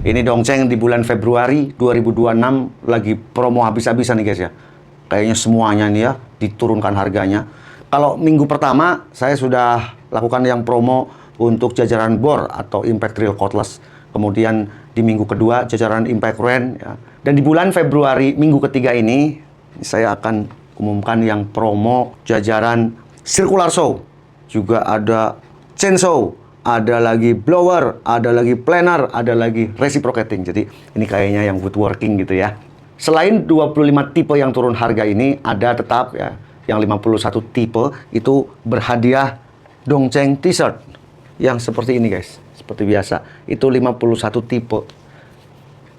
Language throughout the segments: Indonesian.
Ini Dongceng di bulan Februari 2026 lagi promo habis-habisan nih guys ya. Kayaknya semuanya nih ya diturunkan harganya. Kalau minggu pertama saya sudah lakukan yang promo untuk jajaran bor atau Impact Drill Cordless. Kemudian di minggu kedua jajaran Impact Wren ya. Dan di bulan Februari minggu ketiga ini saya akan umumkan yang promo jajaran Circular Saw. Juga ada chainsaw, ada lagi blower, ada lagi planer, ada lagi reciprocating. Jadi ini kayaknya yang woodworking gitu ya. Selain 25 tipe yang turun harga ini, ada tetap ya yang 51 tipe itu berhadiah Dongceng t-shirt yang seperti ini guys. Seperti biasa. Itu 51 tipe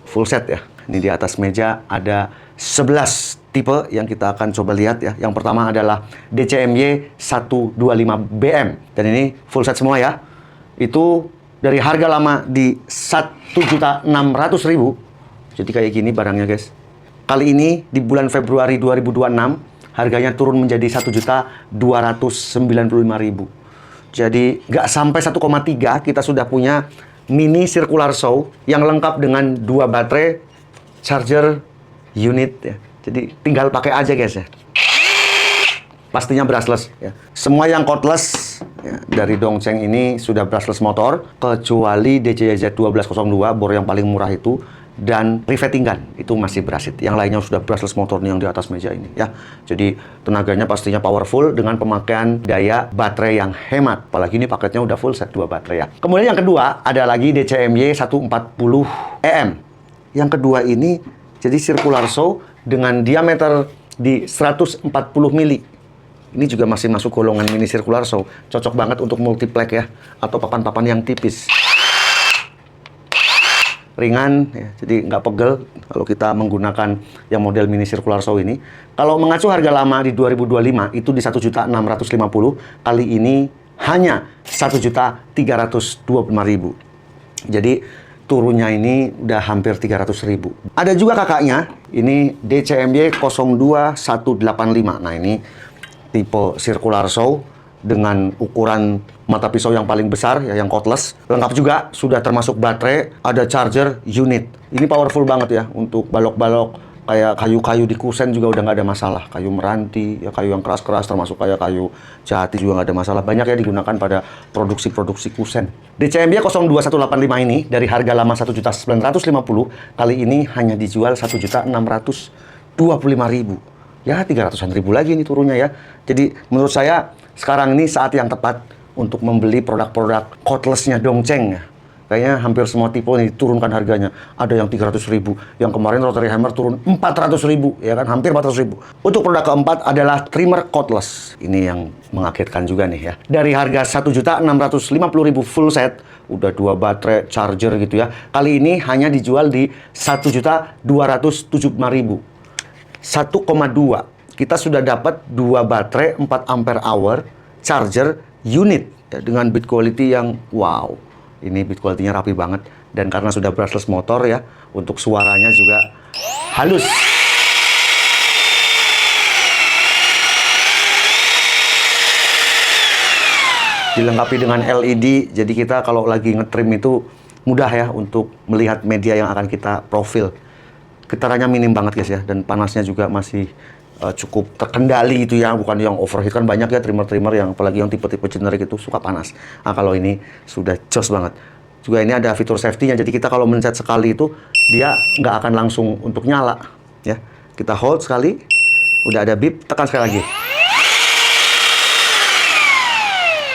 full set ya. Ini di atas meja ada 11 tipe yang kita akan coba lihat ya. Yang pertama adalah DCMY 125BM. Dan ini full set semua ya. Itu dari harga lama di 1.600.000. Jadi kayak gini barangnya guys. Kali ini di bulan Februari 2026 harganya turun menjadi 1.295.000. Jadi nggak sampai 1,3 kita sudah punya mini circular saw yang lengkap dengan 2 baterai, charger, unit ya. Jadi tinggal pakai aja guys ya. Pastinya brushless ya. Semua yang cordless ya, dari Dongceng ini sudah brushless motor kecuali DCYZ 1202 bor yang paling murah itu dan riveting gun itu masih brasit. Yang lainnya sudah brushless motor nih yang di atas meja ini ya. Jadi tenaganya pastinya powerful dengan pemakaian daya baterai yang hemat. Apalagi ini paketnya udah full set 2 baterai ya. Kemudian yang kedua ada lagi DCMY 140EM. Yang kedua ini jadi circular saw dengan diameter di 140 mili. Ini juga masih masuk golongan mini circular saw. Cocok banget untuk multiplex ya atau papan-papan yang tipis. Ringan ya, jadi nggak pegel kalau kita menggunakan yang model mini circular saw ini. Kalau mengacu harga lama di 2025 itu di 1.650.000, kali ini hanya 1.325.000. Jadi turunnya ini udah hampir 300.000. Ada juga kakaknya, ini DCMY 02185. Nah ini tipe circular saw dengan ukuran mata pisau yang paling besar ya, yang cordless. Lengkap juga, sudah termasuk baterai, ada charger, unit. Ini powerful banget ya untuk balok-balok kayak kayu-kayu di kusen juga udah nggak ada masalah. Kayu meranti, ya kayu yang keras-keras termasuk kayak kayu jati juga nggak ada masalah. Banyak ya digunakan pada produksi-produksi kusen. DCMY 02185 ini dari harga lama 1.950.000 kali ini hanya dijual 1.625.000. Ya 300-an ribu lagi ini turunnya ya. Jadi menurut saya sekarang ini saat yang tepat untuk membeli produk-produk cordless-nya Dongceng ya. Kayaknya hampir semua tipe ini turunkan harganya. Ada yang 300.000, yang kemarin rotary hammer turun 400.000, ya kan, hampir 400.000. Untuk produk keempat adalah trimmer cordless. Ini yang mengagetkan juga nih ya. Dari harga 1.650.000 full set, udah 2 baterai, charger gitu ya. Kali ini hanya dijual di 1.275.000. 1,2. Kita sudah dapat 2 baterai 4 ampere hour, charger, unit ya, dengan build quality yang wow. Ini build quality-nya rapi banget dan karena sudah brushless motor ya, untuk suaranya juga halus. Dilengkapi dengan LED, jadi kita kalau lagi ngetrim itu mudah ya untuk melihat media yang akan kita profil. Getarannya minim banget guys ya, dan panasnya juga masih cukup terkendali itu ya, bukan yang overheat. Kan banyak ya trimmer-trimmer yang apalagi yang tipe-tipe generik itu suka panas. Nah kalau ini sudah jos banget. Juga ini ada fitur safety-nya, jadi kita kalau mencet sekali itu dia nggak akan langsung untuk nyala ya. Kita hold sekali, udah ada beep, tekan sekali lagi.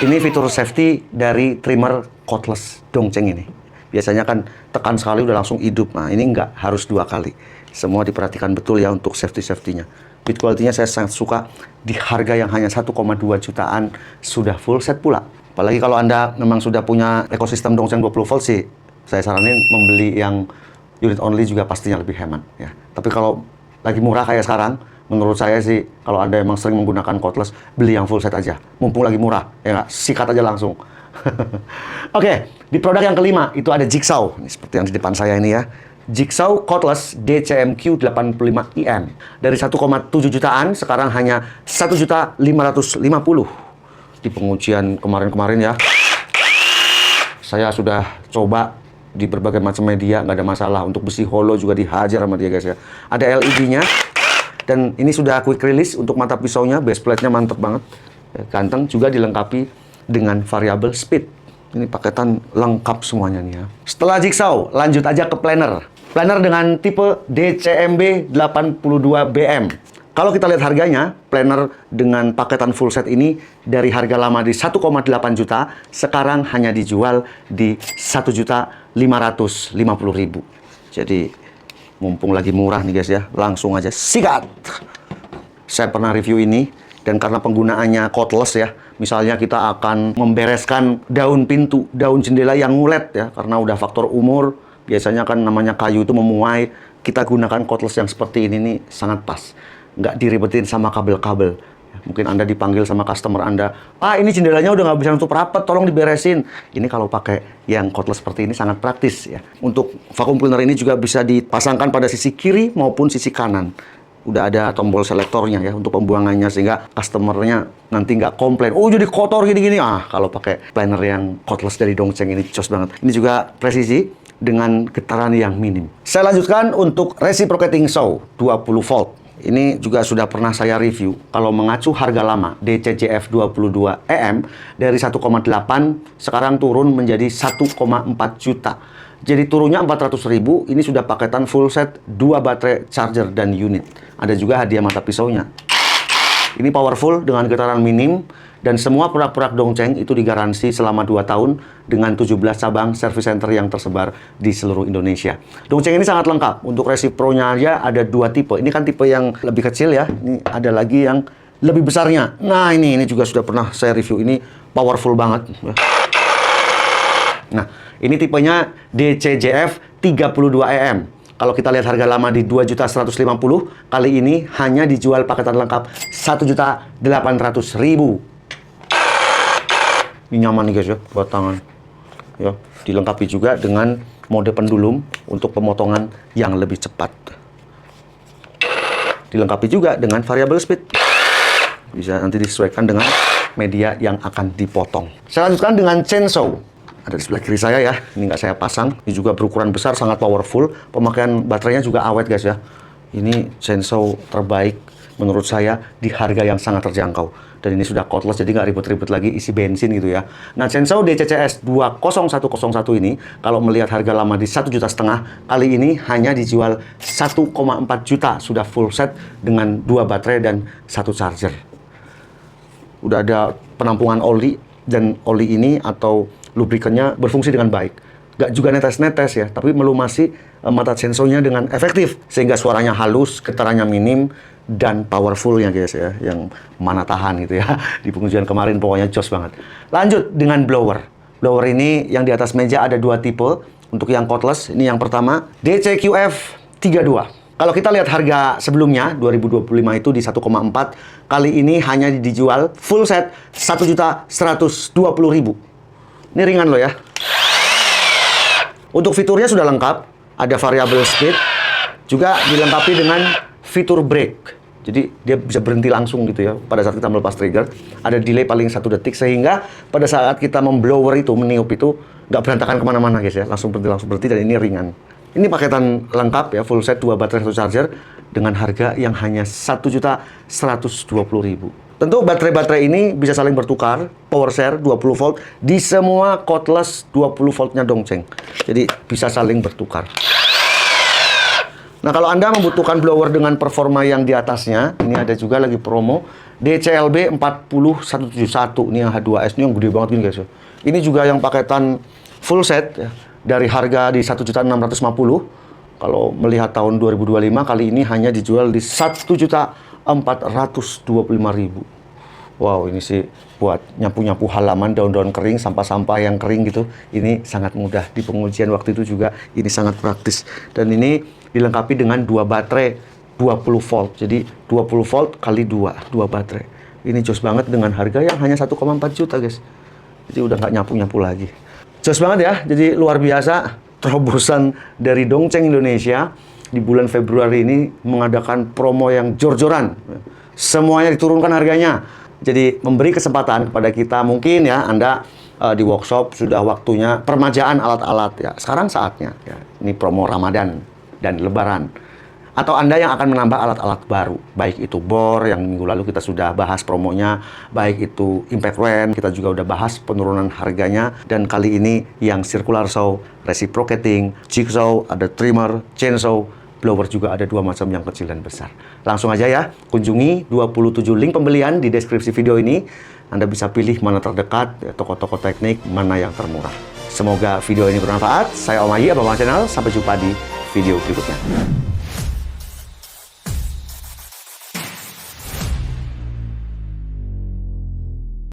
Ini fitur safety dari trimmer cordless Dongceng ini. Biasanya kan tekan sekali udah langsung hidup. Nah ini nggak, harus 2 kali. Semua diperhatikan betul ya untuk safety-nya. Build quality-nya saya sangat suka di harga yang hanya 1,2 jutaan sudah full set pula. Apalagi kalau Anda memang sudah punya ekosistem Dongceng 20 volt sih, saya saranin membeli yang unit only juga pastinya lebih hemat ya. Tapi kalau lagi murah kayak sekarang, menurut saya sih kalau Anda emang sering menggunakan cordless, beli yang full set aja. Mumpung lagi murah, ya nggak? Sikat aja langsung. Oke, di produk yang kelima itu ada jigsaw. Ini seperti yang di depan saya ini ya. Jigsaw cordless DCMQ 85IM. Dari 1,7 jutaan sekarang hanya 1.550.000. Di pengujian kemarin-kemarin ya, saya sudah coba di berbagai macam media, nggak ada masalah. Untuk besi holo juga dihajar sama dia guys ya. Ada LED-nya, dan ini sudah quick release untuk mata pisaunya, base plate-nya mantep banget. Ganteng, juga dilengkapi dengan variable speed. Ini paketan lengkap semuanya nih ya. Setelah jigsaw, lanjut aja ke planer. Planer dengan tipe DCMB 82BM. Kalau kita lihat harganya, planer dengan paketan full set ini dari harga lama di 1,8 juta, sekarang hanya dijual di 1.550.000. Jadi mumpung lagi murah nih guys ya, langsung aja sikat. Saya pernah review ini, dan karena penggunaannya cordless ya, misalnya kita akan membereskan daun pintu, daun jendela yang ngulet ya, karena udah faktor umur, biasanya kan namanya kayu itu memuai, kita gunakan cordless yang seperti ini nih sangat pas. Nggak diribetin sama kabel-kabel. Mungkin Anda dipanggil sama customer Anda, "Ah, ini jendelanya udah nggak bisa nutup rapat, tolong diberesin." Ini kalau pakai yang cordless seperti ini sangat praktis ya. Untuk vacuum cleaner ini juga bisa dipasangkan pada sisi kiri maupun sisi kanan. Udah ada tombol selektornya ya untuk pembuangannya, sehingga customernya nanti nggak komplain, "Oh, jadi kotor gini-gini." Ah, kalau pakai planer yang cordless dari Dongcheng ini jos banget. Ini juga presisi dengan getaran yang minim. Saya lanjutkan untuk reciprocating saw 20 volt. Ini juga sudah pernah saya review. Kalau mengacu harga lama DCJF 22EM dari 1,8 sekarang turun menjadi 1,4 juta. Jadi turunnya 400.000. Ini sudah paketan full set, 2 baterai charger dan unit. Ada juga hadiah mata pisaunya. Ini powerful dengan getaran minim, dan semua produk-produk Dongcheng itu digaransi selama 2 tahun dengan 17 cabang service center yang tersebar di seluruh Indonesia. Dongcheng ini sangat lengkap. Untuk resipronya aja ada 2 tipe. Ini kan tipe yang lebih kecil ya. Ini ada lagi yang lebih besarnya. Nah, ini juga sudah pernah saya review. Ini powerful banget. Nah, ini tipenya DCJF 32EM. Kalau kita lihat harga lama di 2.150.000, kali ini hanya dijual paketan lengkap 1.800.000. Ini nyaman nih guys ya, buat tangan. Ya, dilengkapi juga dengan mode pendulum untuk pemotongan yang lebih cepat. Dilengkapi juga dengan variable speed. Bisa nanti disesuaikan dengan media yang akan dipotong. Saya lanjutkan dengan chainsaw. Ada di sebelah kiri saya ya, ini nggak saya pasang. Ini juga berukuran besar, sangat powerful. Pemakaian baterainya juga awet guys ya. Ini chainsaw terbaik menurut saya di harga yang sangat terjangkau. Dan ini sudah cordless, jadi nggak ribet-ribet lagi isi bensin gitu ya. Nah, chainsaw DCCS 20101 ini, kalau melihat harga lama di 1,5 juta, kali ini hanya dijual 1,4 juta. Sudah full set dengan 2 baterai dan 1 charger. Udah ada penampungan oli, dan oli ini atau lubrikannya berfungsi dengan baik. Nggak juga netes-netes ya, tapi melumasi mata chainsaw-nya dengan efektif, sehingga suaranya halus, getarannya minim, dan powerful ya guys ya, yang mana tahan gitu ya. Di pengujian kemarin pokoknya jos banget. Lanjut dengan blower. Blower ini yang di atas meja ada 2 tipe. Untuk yang cordless, ini yang pertama DCQF 32. Kalau kita lihat harga sebelumnya 2025 itu di 1,4, kali ini hanya dijual full set 1.120.000. Ini ringan loh ya. Untuk fiturnya sudah lengkap, ada variable speed, juga dilengkapi dengan fitur brake. Jadi dia bisa berhenti langsung gitu ya pada saat kita melepas trigger. Ada delay paling 1 detik, sehingga pada saat kita memblower itu, meniup itu, nggak berantakan kemana-mana guys ya. Langsung berhenti, dan ini ringan. Ini paketan lengkap ya, full set, 2 baterai 1 charger, dengan harga yang hanya 1.120.000. Tentu baterai-baterai ini bisa saling bertukar, power share 20 volt di semua cordless 20 voltnya Dongcheng. Jadi bisa saling bertukar. Nah, kalau Anda membutuhkan blower dengan performa yang di atasnya, ini ada juga lagi promo DCLB 40171. Ini yang H2S, ini yang gede banget gini guys ya. Ini juga yang paketan full set ya, dari harga di 1.650.000. Kalau melihat tahun 2025, kali ini hanya dijual di 1.425.000. Wow, ini sih buat nyapu-nyapu halaman, daun-daun kering, sampah-sampah yang kering gitu. Ini sangat mudah. Di pengujian waktu itu juga ini sangat praktis. Dan ini dilengkapi dengan 2 baterai 20 volt. Jadi 20 volt kali 2 baterai. Ini jos banget dengan harga yang hanya 1,4 juta guys. Jadi udah nggak nyapu-nyapu lagi. Jos banget ya. Jadi luar biasa. Terobosan dari Dongcheng Indonesia di bulan Februari ini mengadakan promo yang jor-joran. Semuanya diturunkan harganya. Jadi memberi kesempatan kepada kita, mungkin ya Anda di workshop sudah waktunya permajaan alat-alat ya. Sekarang saatnya ya. Ini promo Ramadan dan Lebaran. Atau Anda yang akan menambah alat-alat baru, baik itu bor yang minggu lalu kita sudah bahas promonya, baik itu impact wrench, kita juga udah bahas penurunan harganya, dan kali ini yang circular saw, reciprocating, jigsaw, ada trimmer, chainsaw, blower juga ada 2 macam yang kecil dan besar. Langsung aja ya, kunjungi 27 link pembelian di deskripsi video ini. Anda bisa pilih mana terdekat, toko-toko teknik, mana yang termurah. Semoga video ini bermanfaat. Saya Om Ayi, Abang Channel. Sampai jumpa di video berikutnya.